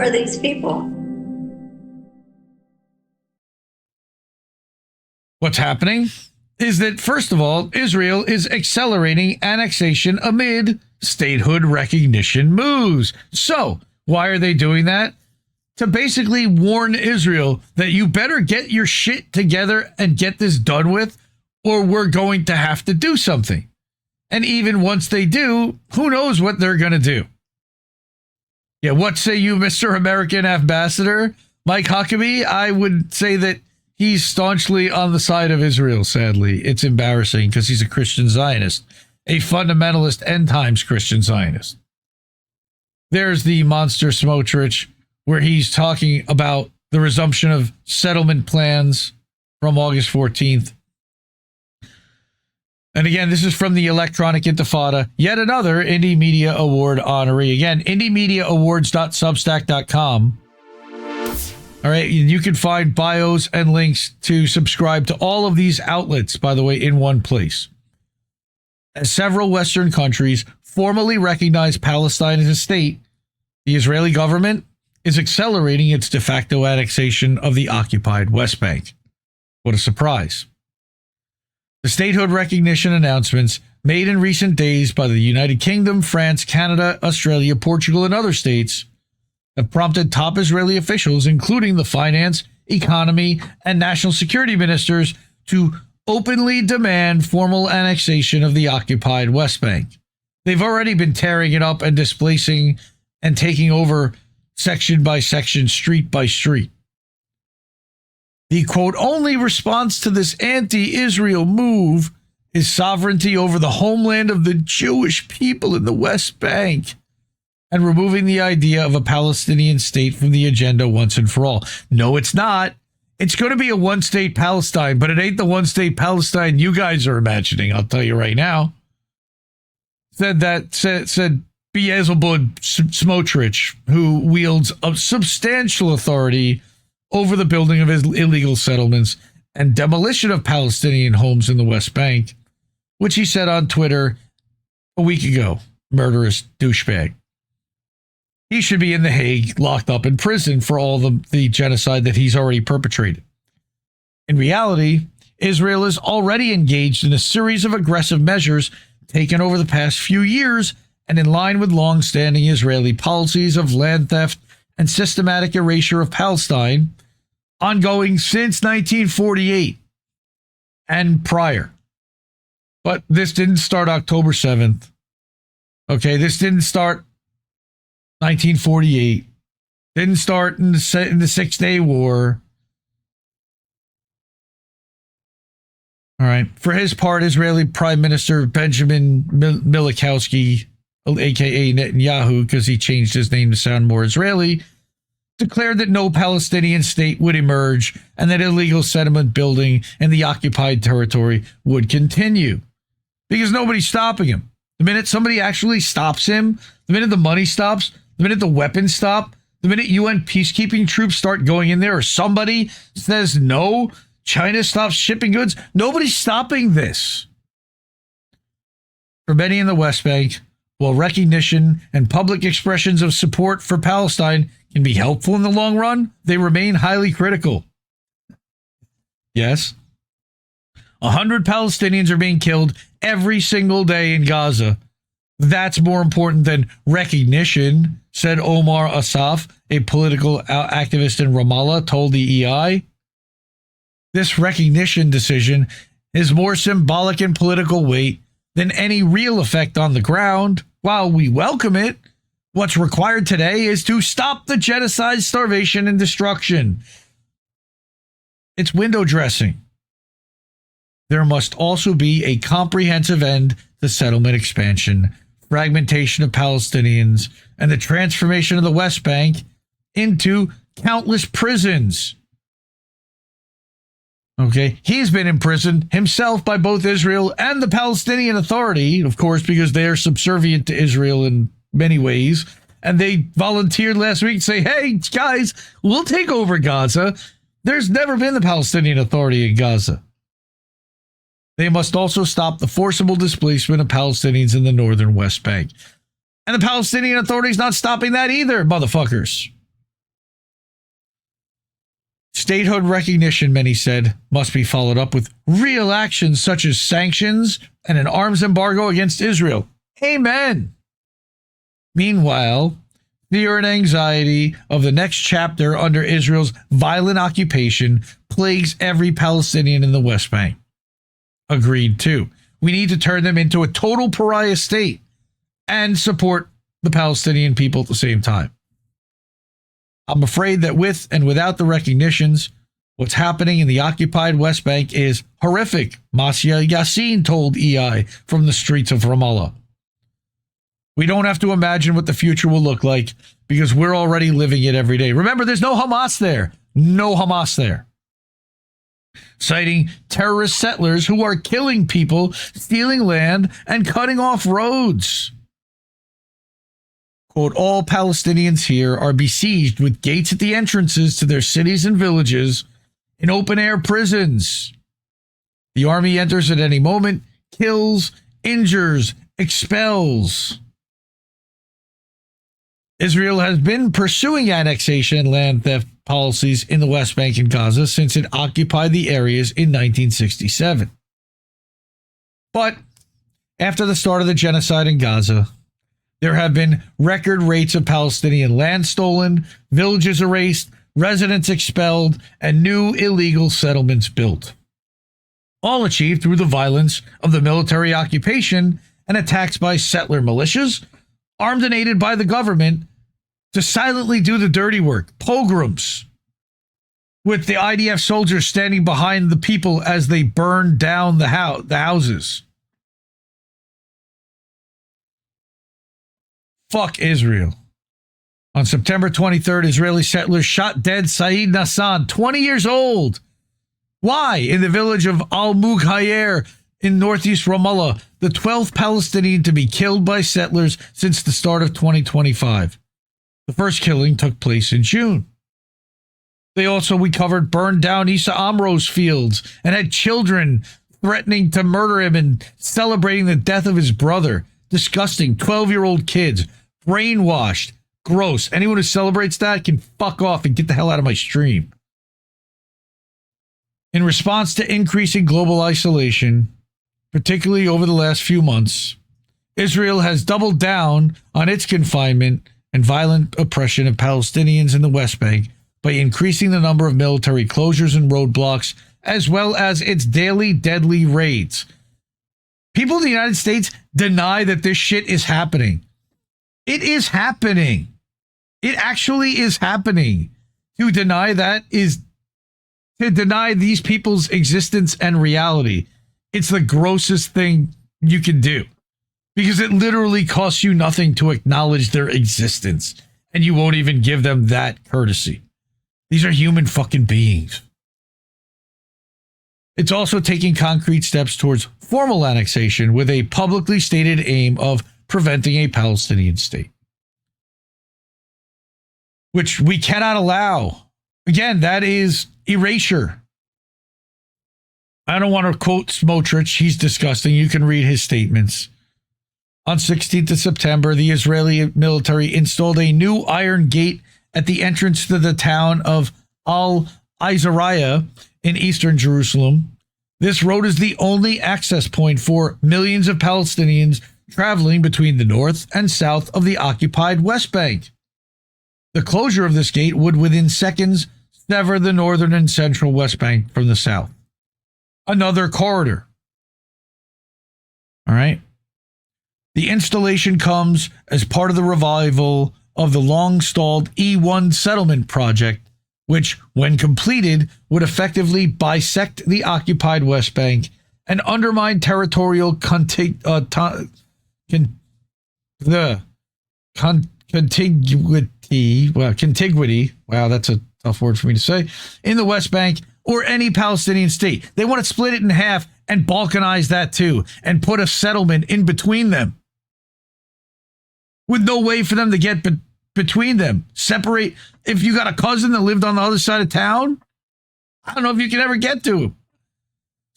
are these people? What's happening is that, first of all, Israel is accelerating annexation amid statehood recognition moves. So, why are they doing that? To basically warn Israel that you better get your shit together and get this done with, or we're going to have to do something. And even once they do, who knows what they're going to do? Yeah, what say you, Mr. American Ambassador? Mike Huckabee? I would say that he's staunchly on the side of Israel, sadly. It's embarrassing because he's a Christian Zionist, a fundamentalist end times Christian Zionist. There's the monster Smotrich, where he's talking about the resumption of settlement plans from August 14th. And again, this is from the Electronic Intifada, yet another Indie Media Award honoree. Again, indiemediaawards.substack.com. All right, you can find bios and links to subscribe to all of these outlets, by the way, in one place. As several Western countries formally recognize Palestine as a state, the Israeli government is accelerating its de facto annexation of the occupied West Bank. What a surprise. The statehood recognition announcements made in recent days by the United Kingdom, France, Canada, Australia, Portugal, and other states have prompted top Israeli officials, including the finance, economy, and national security ministers, to openly demand formal annexation of the occupied West Bank. They've already been tearing it up and displacing and taking over section by section, street by street. The, quote, only response to this anti-Israel move is sovereignty over the homeland of the Jewish people in the West Bank and removing the idea of a Palestinian state from the agenda once and for all. No, it's not. It's going to be a one-state Palestine, but it ain't the one-state Palestine you guys are imagining, I'll tell you right now. Said Beelzebub Smotrich, who wields a substantial authority over the building of his illegal settlements and demolition of Palestinian homes in the West Bank, which he said on Twitter a week ago. Murderous douchebag. He should be in The Hague, locked up in prison for all the genocide that he's already perpetrated. In reality, Israel is already engaged in a series of aggressive measures taken over the past few years and in line with long-standing Israeli policies of land theft and systematic erasure of Palestine, ongoing since 1948 and prior. But this didn't start October 7th. Okay, this didn't start 1948. Didn't start in the Six-Day War. All right. For his part, Israeli Prime Minister Benjamin Milikowski, a.k.a. Netanyahu, because he changed his name to sound more Israeli, declared that no Palestinian state would emerge and that illegal settlement building in the occupied territory would continue. Because nobody's stopping him. The minute somebody actually stops him, the minute the money stops, the minute the weapons stop, the minute UN peacekeeping troops start going in there, or somebody says no, China stops shipping goods, nobody's stopping this. For many in the West Bank, while recognition and public expressions of support for Palestine can be helpful in the long run, they remain highly critical. Yes, 100 Palestinians are being killed every single day in Gaza. That's more important than recognition, said Omar Asaf, a political activist in Ramallah, told the EI. This recognition decision is more symbolic in political weight than any real effect on the ground. While we welcome it, what's required today is to stop the genocide, starvation, and destruction. It's window dressing. There must also be a comprehensive end to settlement expansion, fragmentation of Palestinians, and the transformation of the West Bank into countless prisons. Okay, he's been imprisoned himself by both Israel and the Palestinian Authority, of course, because they are subservient to Israel in many ways. And they volunteered last week to say, hey, guys, we'll take over Gaza. There's never been the Palestinian Authority in Gaza. They must also stop the forcible displacement of Palestinians in the northern West Bank. And the Palestinian Authority is not stopping that either, motherfuckers. Statehood recognition, many said, must be followed up with real actions such as sanctions and an arms embargo against Israel. Amen. Meanwhile, fear and anxiety of the next chapter under Israel's violent occupation plagues every Palestinian in the West Bank. Agreed, too. We need to turn them into a total pariah state and support the Palestinian people at the same time. I'm afraid that with and without the recognitions, what's happening in the occupied West Bank is horrific, Masya Yassin told EI from the streets of Ramallah. We don't have to imagine what the future will look like because we're already living it every day. Remember, there's no Hamas there. No Hamas there. Citing terrorist settlers who are killing people, stealing land, and cutting off roads. Quote, all Palestinians here are besieged with gates at the entrances to their cities and villages in open-air prisons. The army enters at any moment, kills, injures, expels. Israel has been pursuing annexation and land theft policies in the West Bank and Gaza since it occupied the areas in 1967. But after the start of the genocide in Gaza, there have been record rates of Palestinian land stolen, villages erased, residents expelled, and new illegal settlements built. All achieved through the violence of the military occupation and attacks by settler militias, armed and aided by the government to silently do the dirty work, pogroms, with the IDF soldiers standing behind the people as they burned down the houses. Fuck Israel. On September 23rd, Israeli settlers shot dead Saeed Nassan, 20 years old. Why? In the village of Al-Mughayr in northeast Ramallah, the 12th Palestinian to be killed by settlers since the start of 2025. The first killing took place in June. They also recovered burned down Issa Amro's fields and had children threatening to murder him and celebrating the death of his brother. Disgusting 12-year-old kids, brainwashed, gross. Anyone who celebrates that can fuck off and get the hell out of my stream. In response to increasing global isolation, particularly over the last few months, Israel has doubled down on its confinement and violent oppression of Palestinians in the West Bank by increasing the number of military closures and roadblocks, as well as its daily deadly raids. People in the United States deny that this shit is happening. It is happening. It actually is happening. To deny that is to deny these people's existence and reality. It's the grossest thing you can do because it literally costs you nothing to acknowledge their existence, and you won't even give them that courtesy. These are human fucking beings. It's also taking concrete steps towards formal annexation with a publicly stated aim of preventing a Palestinian state, which we cannot allow. Again, that is erasure. I don't want to quote Smotrich. He's disgusting. You can read his statements. On 16th of September, the Israeli military installed a new iron gate at the entrance to the town of Al-Izariah in eastern Jerusalem. This road is the only access point for millions of Palestinians traveling between the north and south of the occupied West Bank. The closure of this gate would within seconds sever the northern and central West Bank from the south. Another corridor. All right. The installation comes as part of the revival of the long-stalled E1 settlement project, which, when completed, would effectively bisect the occupied West Bank and undermine territorial contiguity. Wow, that's a tough word for me to say. In the West Bank or any Palestinian state. They want to split it in half and balkanize that too, and put a settlement in between them, with no way for them to get between them. Separate. If you got a cousin that lived on the other side of town, I don't know if you can ever get to him.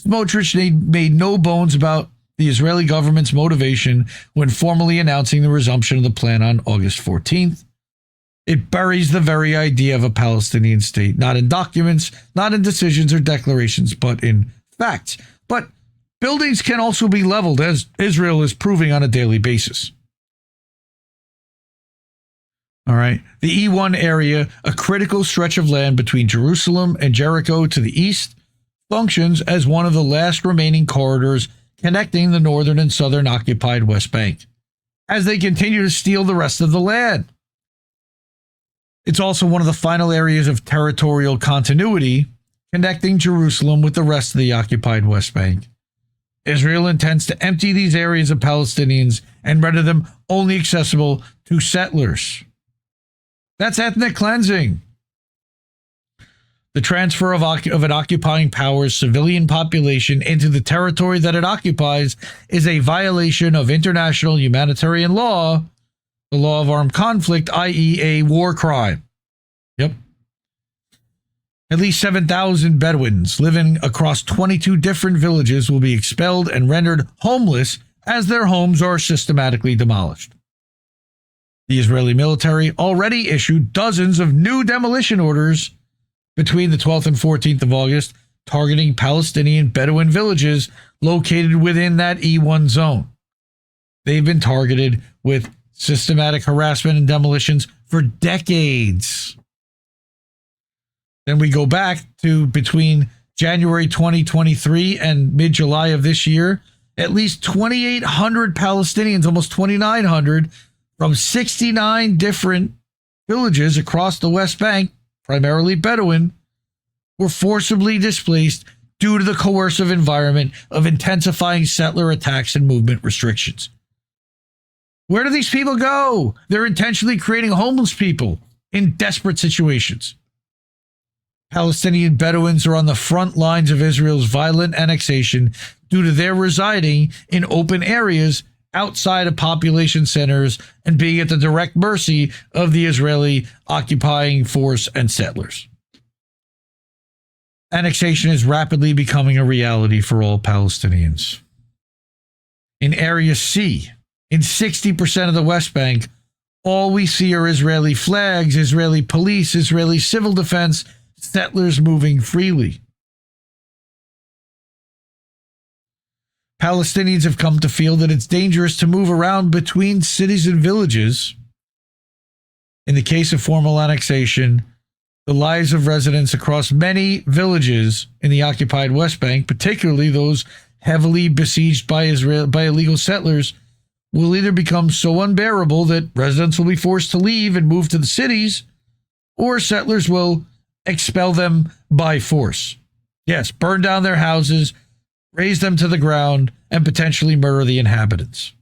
Smotrich made no bones about the Israeli government's motivation when formally announcing the resumption of the plan on August 14th. It buries the very idea of a Palestinian state, not in documents, not in decisions or declarations, but in facts. But buildings can also be leveled, as Israel is proving on a daily basis. All right. The E1 area, a critical stretch of land between Jerusalem and Jericho to the east, functions as one of the last remaining corridors connecting the northern and southern occupied West Bank, as they continue to steal the rest of the land. It's also one of the final areas of territorial continuity connecting Jerusalem with the rest of the occupied West Bank. Israel intends to empty these areas of Palestinians and render them only accessible to settlers. That's ethnic cleansing. The transfer of an occupying power's civilian population into the territory that it occupies is a violation of international humanitarian law, the law of armed conflict, i.e. a war crime. Yep. At least 7,000 Bedouins living across 22 different villages will be expelled and rendered homeless as their homes are systematically demolished. The Israeli military already issued dozens of new demolition orders between the 12th and 14th of August, targeting Palestinian Bedouin villages located within that E1 zone. They've been targeted with systematic harassment and demolitions for decades. Then we go back to between January 2023 and mid-July of this year, at least 2,800 Palestinians, almost 2,900, from 69 different villages across the West Bank, primarily Bedouin, were forcibly displaced due to the coercive environment of intensifying settler attacks and movement restrictions. Where do these people go? They're intentionally creating homeless people in desperate situations. Palestinian Bedouins are on the front lines of Israel's violent annexation due to their residing in open areas outside of population centers and being at the direct mercy of the Israeli occupying force and settlers. Annexation is rapidly becoming a reality for all Palestinians. In Area C, in 60% of the West Bank, all we see are Israeli flags, Israeli police, Israeli civil defense, settlers moving freely. Palestinians have come to feel that it's dangerous to move around between cities and villages. In the case of formal annexation, the lives of residents across many villages in the occupied West Bank, particularly those heavily besieged by illegal settlers, will either become so unbearable that residents will be forced to leave and move to the cities, or settlers will expel them by force. Yes, burn down their houses, raze them to the ground, and potentially murder the inhabitants.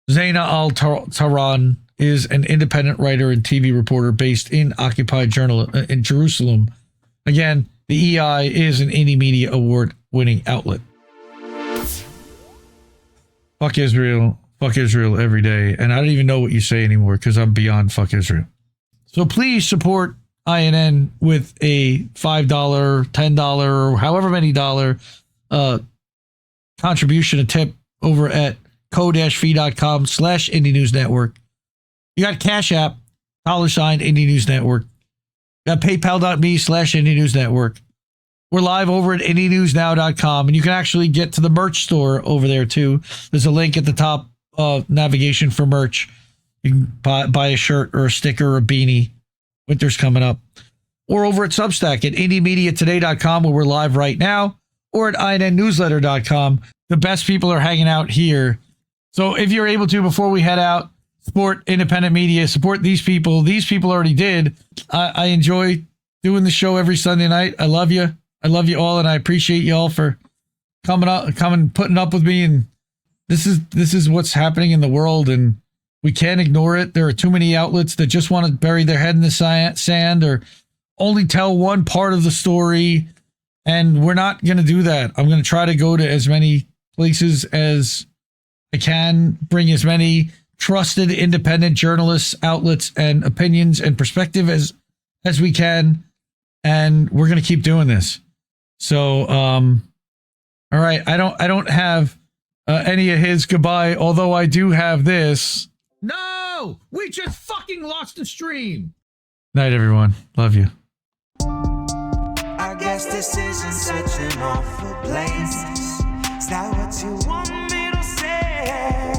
Zeha Al Tahhan is an independent writer and TV reporter based in occupied in Jerusalem. Again, the EI is an Indie Media Award-winning outlet. Fuck Israel every day. And I don't even know what you say anymore because I'm beyond fuck Israel. So please support INN with a $5, $10, or however many dollar contribution, a tip over at ko-fi.com/Indie News Network. You got Cash App, $, Indie News Network. You got paypal.me/Indie News Network. We're live over at IndieNewsNow.com, and you can actually get to the merch store over there too. There's a link at the top of navigation for merch. You can buy a shirt or a sticker or a beanie. Winter's coming up. Or over at Substack at IndieMediaToday.com, where we're live right now, or at INNNewsletter.com. The best people are hanging out here. So if you're able to, before we head out, support independent media, support these people. These people already did. I enjoy doing the show every Sunday night. I love you. I love you all, and I appreciate you all for putting up with me. And this is what's happening in the world, and we can't ignore it. There are too many outlets that just want to bury their head in the sand or only tell one part of the story, and we're not going to do that. I'm going to try to go to as many places as I can, bring as many trusted independent journalists, outlets, and opinions and perspective as we can, and we're going to keep doing this. So, all right, I don't have any of his goodbye, although I do have this. No, we just fucking fucking lost the stream. Night, everyone. Love you. I guess this isn't such an awful place. Is that what you want me to say?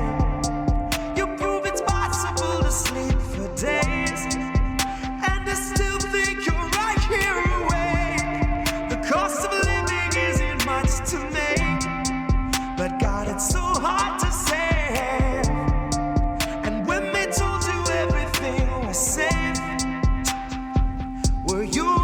You prove it's possible to sleep for days, and I still think you're right here awake. The cost of living isn't much to make, but God, it's so hard to say. And when they told you everything was safe, were you